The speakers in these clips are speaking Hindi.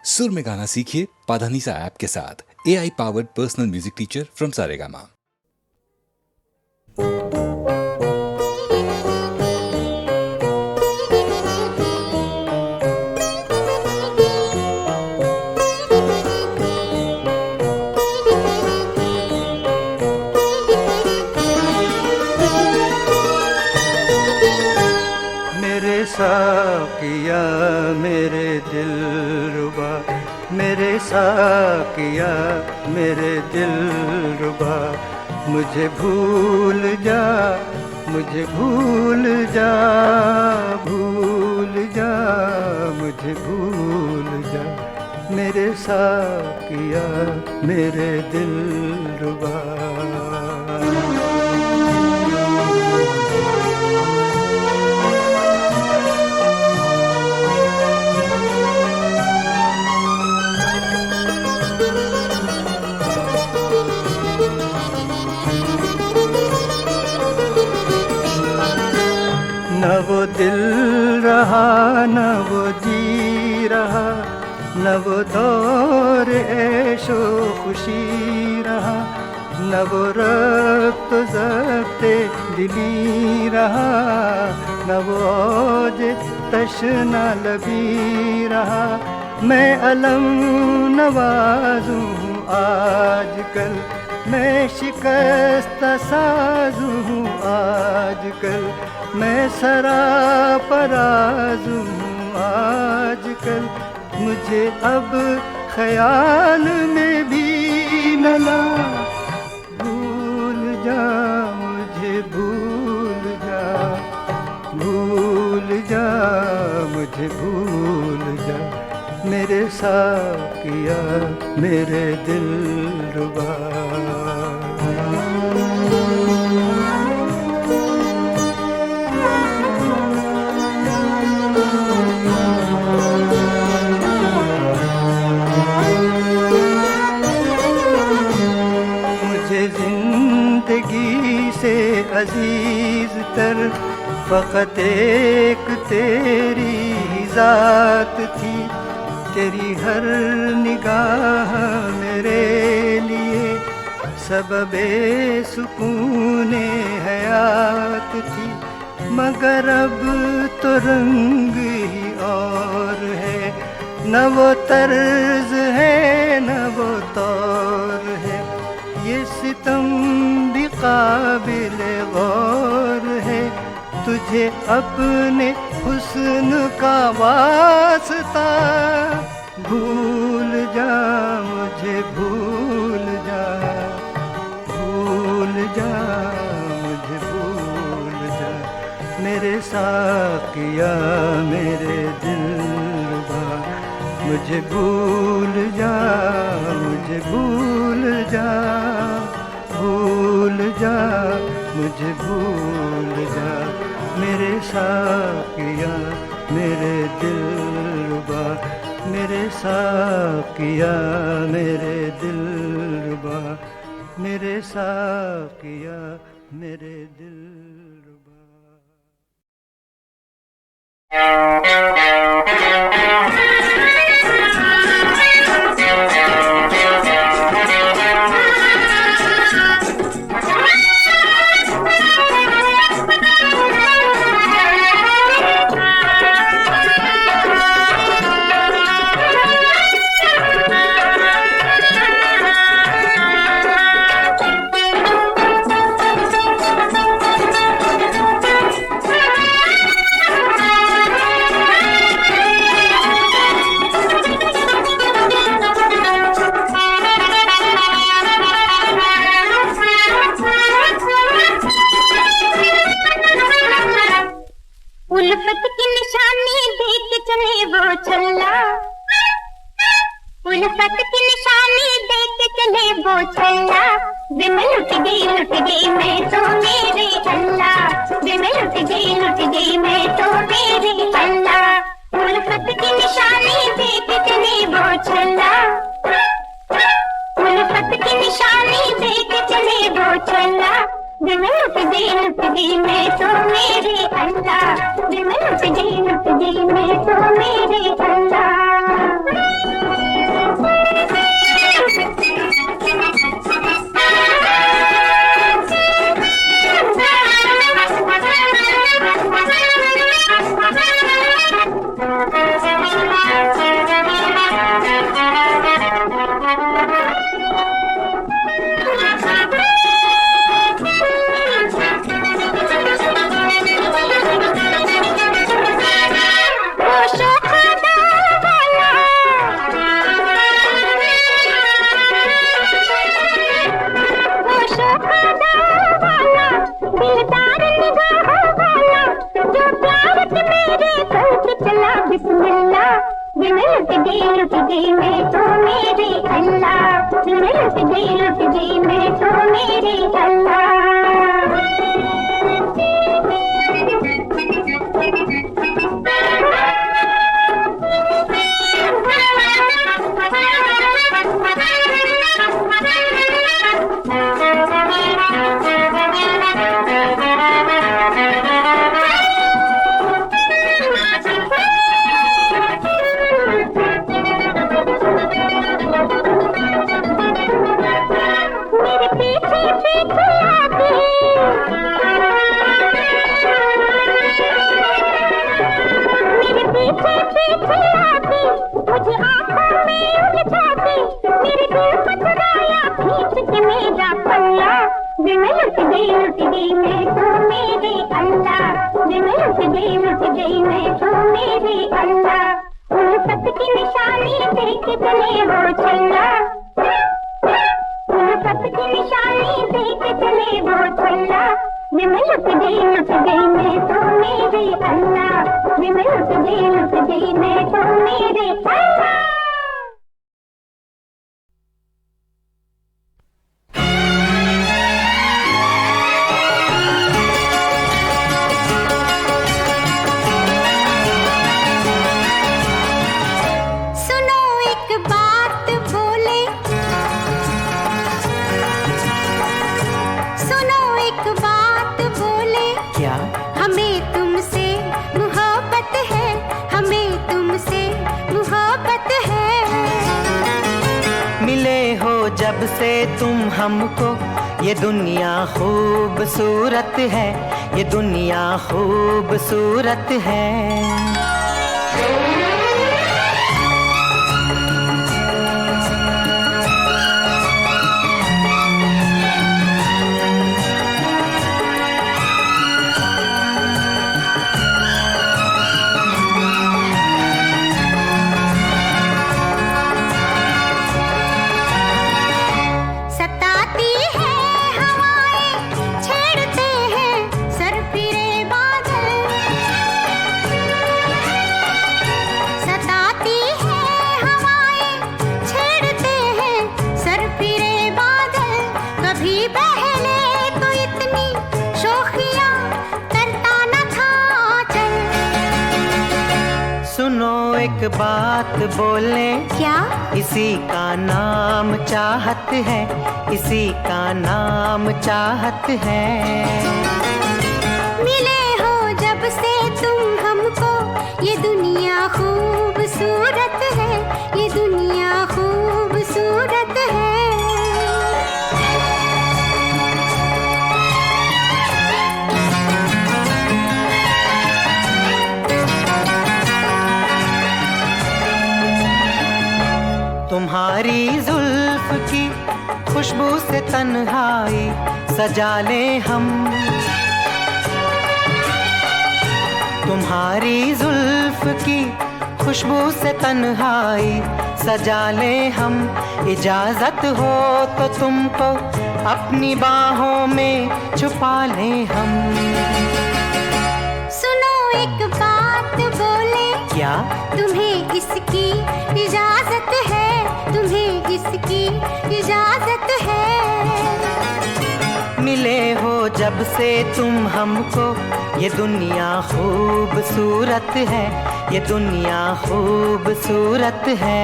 सुर में गाना सीखिए पाधानीसा ऐप के साथ। AI powered personal music teacher from Saregama. Saikia मेरे दिलरुबा, मेरे साकिया मेरे दिलरुबा, मुझे भूल जा, मुझे भूल जा, भूल जा, मुझे भूल जा, मेरे साकिया मेरे दिलरुबा। न वो दिल रहा न वो जी रहा, न वो दौर ऐशो खुशी रहा, न वो रब्त ज़ब्ते दिली रहा, न वो औज तशना लबी रहा। मैं अलम नवाज़ू हूँ आजकल, मैं शिकस्त साज़ू हूँ आजकल, मैं सरापराज़ू हूँ आजकल। मुझे अब ख्याल में भी न ला, भूल जा, मुझे भूल जा, भूल जा, मुझे भूल जा, मेरे साकिया मेरे दिलरुबा। मुझे जिंदगी से अजीज तर फ़क़त एक तेरी ही ज़ात थी। तेरी हर निगाह मेरे लिए सबबे सुकूने हयात थी। मगर अब तो रंग ही और है, न वो तर्ज है न वो तौर है। ये सितम भी काबिल गौर है, तुझे अपने हुस्न का वास्ता। भूल जा, मुझे भूल जा, भूल जा, मुझे भूल जा, मेरे साकिया मेरे दिलरुबा। मुझे भूल जा, मुझे भूल जा, भूल जा, मुझे भूल जा, मेरे साकिया मेरे दिलरुबा, मेरे साकिया मेरे दिलरुबा, मेरे साकिया मेरे दिलरुबा। उल्फत की निशानी देख चले वो छल्ला, उल्फत की निशानी देख चले वो छल्ला। वे मैं लुट गई मैं तो मेरे अल्लाह, वे मैं लुट गई मैं तो मेरे अल्लाह। उल्फत की निशानी देख चले वो छल्ला, उल्फत की निशानी देख चले वो छल्ला। वे मैं लुट गई मैं तो मेरे अल्लाह, वे मैं लुट गई मैं तो मेरे अल्लाह। लुट गई मैं तो मेरे अल्लाह, दिल में लुट गई मैं तो मेरे अल्लाह। जब से तुम हमको ये दुनिया खूबसूरत है, ये दुनिया खूबसूरत है। एक बात बोले क्या? इसी का नाम चाहत है, इसी का नाम चाहत है। मिले हो जब से तुम हमको, ये दुनिया खूबसूरत है, ये दुनिया खूबसूरत है। तुम्हारी जुल्फ की खुशबू से तन्हाई सजा ले हम, तुम्हारी जुल्फ की खुशबू से तन्हाई सजा ले हम। इजाजत हो तो तुमको अपनी बाहों में छुपा ले हम। सुनो एक बात बोले क्या? तुम्हें इसकी इजाजत है, तुम्हें इसकी इजाजत है। मिले हो जब से तुम हमको, ये दुनिया खूबसूरत है, ये दुनिया खूबसूरत है।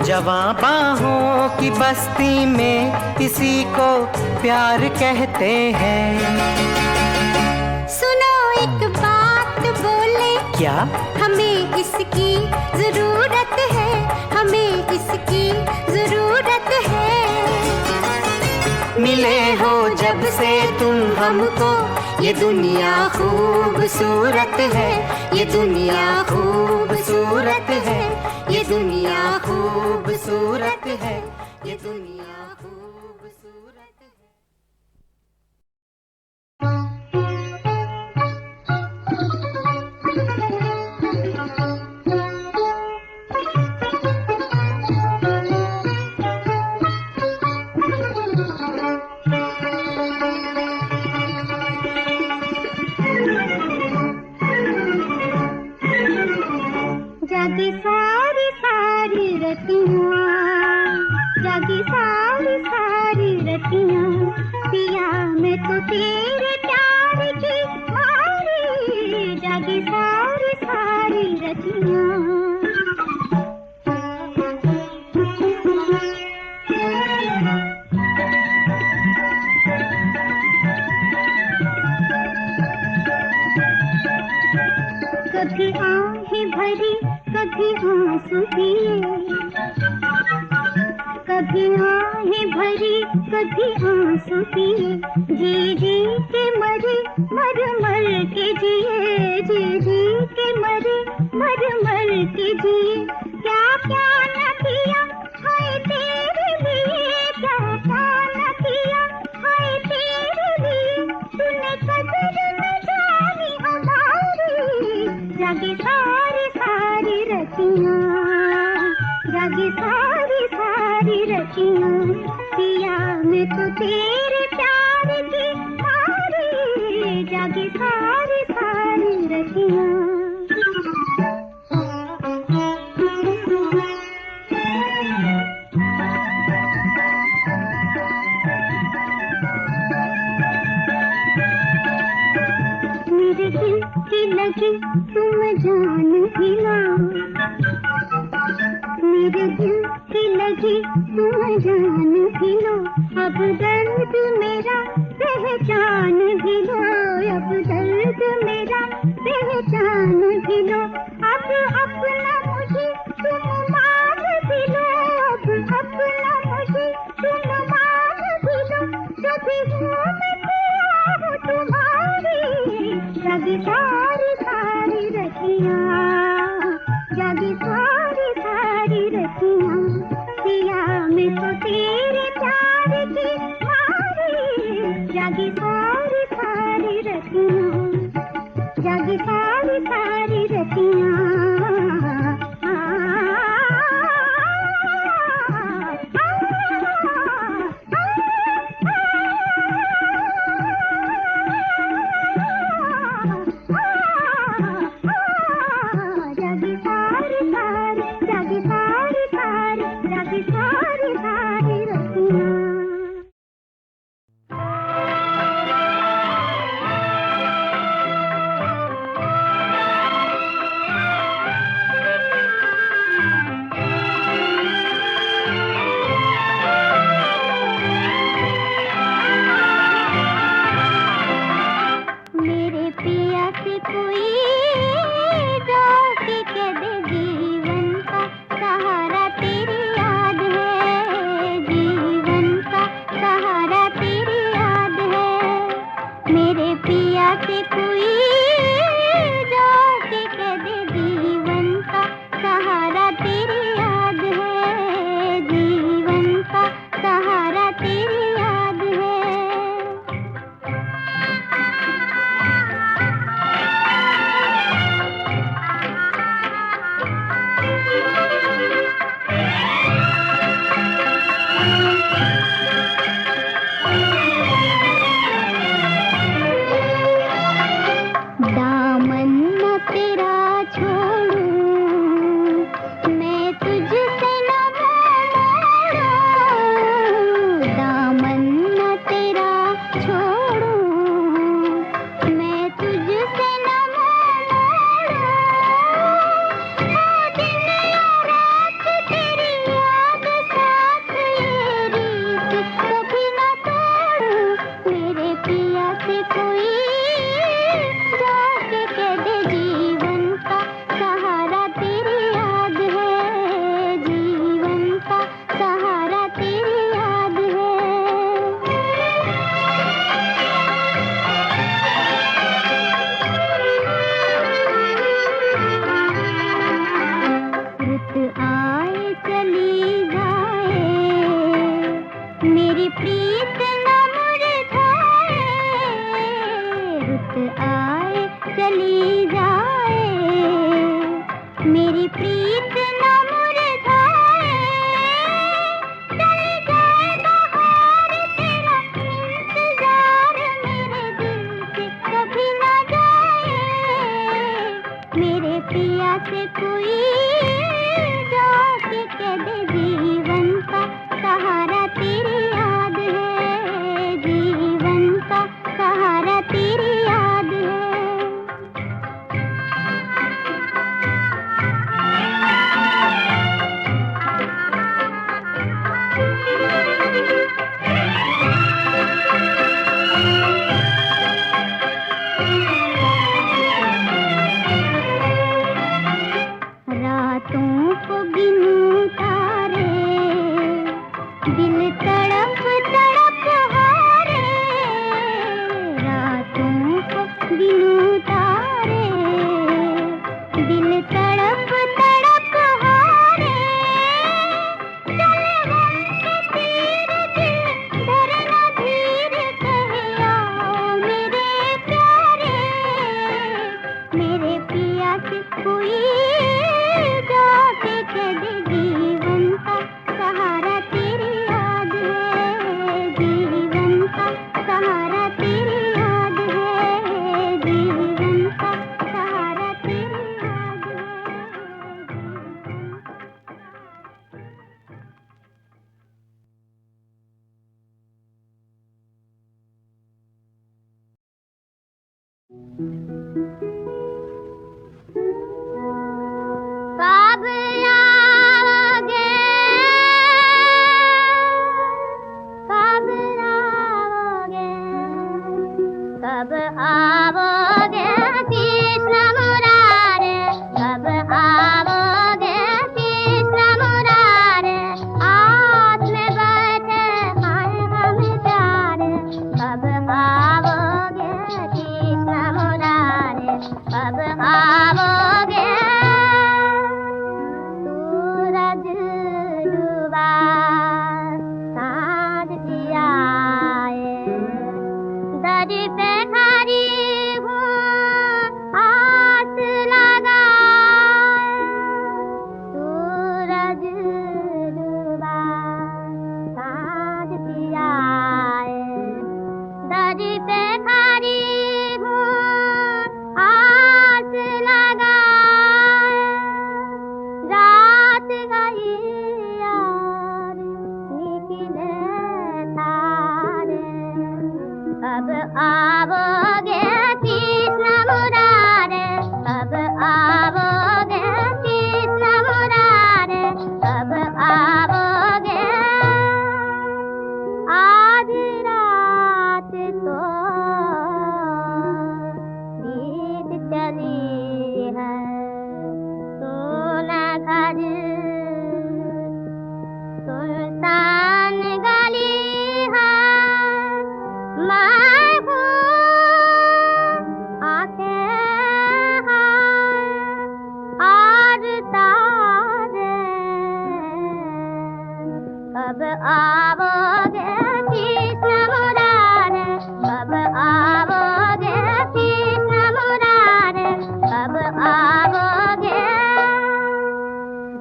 जवां बाहों की बस्ती में इसी को प्यार कहते हैं। सुनो एक बात बोले क्या? हमें इसकी जरूरत है, हमें इसकी जरूरत है। मिले हो जब से तुम हमको, ये दुनिया खूबसूरत है, ये दुनिया खूबसूरत है, ये दुनिया खूबसूरत है, ये दुनिया खूबसूरत है। जागी सारी सारी रतियाँ, जागी सारी सारी रतियाँ, पिया मैं तो तेरे प्यार की मारी, जागी सारी सारी रतियाँ। कभी आहें भरी कभी आंसू पिए, कभी आहें भरी कभी आंसू पिए, जी जी के मरे मर मर के जिए, जी जी के मरे मर मर के जिए। क्या क्या न किया हाय तेरे लिए, क्या क्या न किया हाय तेरे लिए, तूने कदर न जानी हमारी, जागी सारी सारी रतियाँ, जागी सारी सारी रतियाँ, पिया मैं तो तेरे प्यार की मारी, जागी सारी सारी रतियाँ। मेरे दिल की लगी तुम जान भी ना, मेरे दिल की लगी तुम जान भी लो, अब दर्द मेरा पहचान भी लो, अब दर्द मेरा पहचान भी लो, अब अपना मुझे तुम मान भी लो, अब अपना मुझे तुम मान भी लो, जभी हूँ मैं पिया हूँ तुम्हारी, जागी सारी सारी रतियाँ, जागी सारी सारी रतियाँ, पिया मैं तो तेरे प्यार की मारी, जागी सारी सारी रतियाँ, जागी सारी सारी रतियाँ। जागी सारी सारी, जागी सारी सारी, जागी सारी सारी रतियाँ। मेरे पिया से कोई जाके कह दे, जीवन का सहारा तेरी याद है, जीवन का सहारा तेरी याद है। मेरे पिया से कोई जाके कह दे, जीवन का सहारा तेरी याद है, जीवन का सहारा तेरी याद है। चली जाए, मेरी प्रीत न मुरझाए, चल जाए बहार तेरा इंतजार मेरे दिल से कभी न जाए, मेरे पिया से कोई जाके कह दे जीवन का सहारा तेरी याद है, जीवन का सहारा तेरी याद है। रातों को गिनूं तारे, दिल तड़प तड़प हारे, रातों को गिनूं तारे, दिल तड़प तड़प हारे, चल गम के तीर दिल धरना धीर कहे आओ मेरे प्यारे, मेरे पिया से कोई जाके कह दे जीवन का सहारा तेरी याद है, जीवन का सहारा तेरी याद है, जीवन का सहारा तेरी याद है। कब आओगे, कब आओगे, कब आओगे कृष्ण मुरारे, कब आओगे कृष्ण मुरारे, आस में बैठे हैं हम प्यारे, कब आओगे कृष्ण मुरारे, कब आओगे। सूरज डूबा साँझ की आए, दरी पे खड़ी हूँ आस लगाए, सूरज डूबा साँझ की आए, दरी पे खड़ी हूँ आस लगाए, रात गई यार निकले तारे, कब आओगे कृष्ण मुरारे, कब आओगे कृष्ण मुरारे, कब आओगे। आज रात तो बीत चली है, सोना घर सुनसान गली है, मैं हूँ आंखें हैं और तारे, कब आओगे कृष्ण मुरारे, कब आओगे कृष्ण मुरारे, कब आओगे।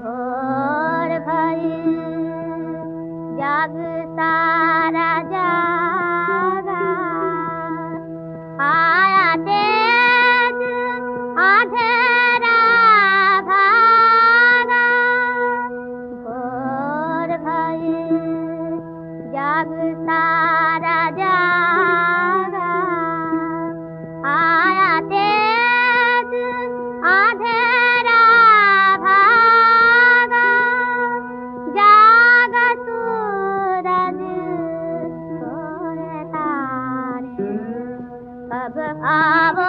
भोर भई जाग सारा जागा, आया तेज अंधेरा भागा, भोर भई जाग सारा जागा, आया तेज अंधेरा भागा, जागा सूरज सोए तारे, कब आओ